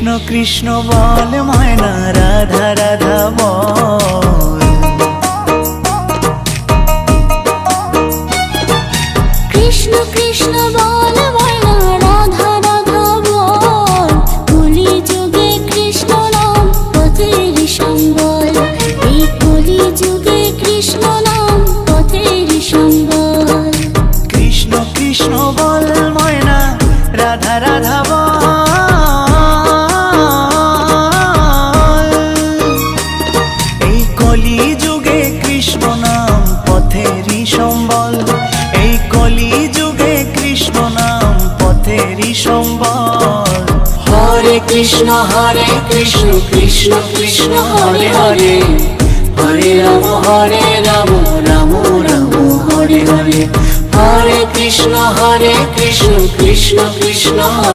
কৃষ্ণ কৃষ্ণ বল ময়না, রাধা রাধা বল। কৃষ্ণ কৃষ্ণ বল ময়না, রাধা রাধা বল। কলি যুগে কৃষ্ণ নাম পথের সম্বল, এই কলি যুগে কৃষ্ণ নাম পথের সম্বল। কৃষ্ণ কৃষ্ণ বল ময়না, রাধা রাধা বল। এই কলি যুগে কৃষ্ণ নাম পথেরই সম্বল, এই কলি যুগে কৃষ্ণ নাম পথেরই সম্বল। হরে কৃষ্ণ কৃষ্ণ কৃষ্ণ হরে হরে, হরে রাম রাম রাম হরে হরে। হরে কৃষ্ণ কৃষ্ণ কৃষ্ণ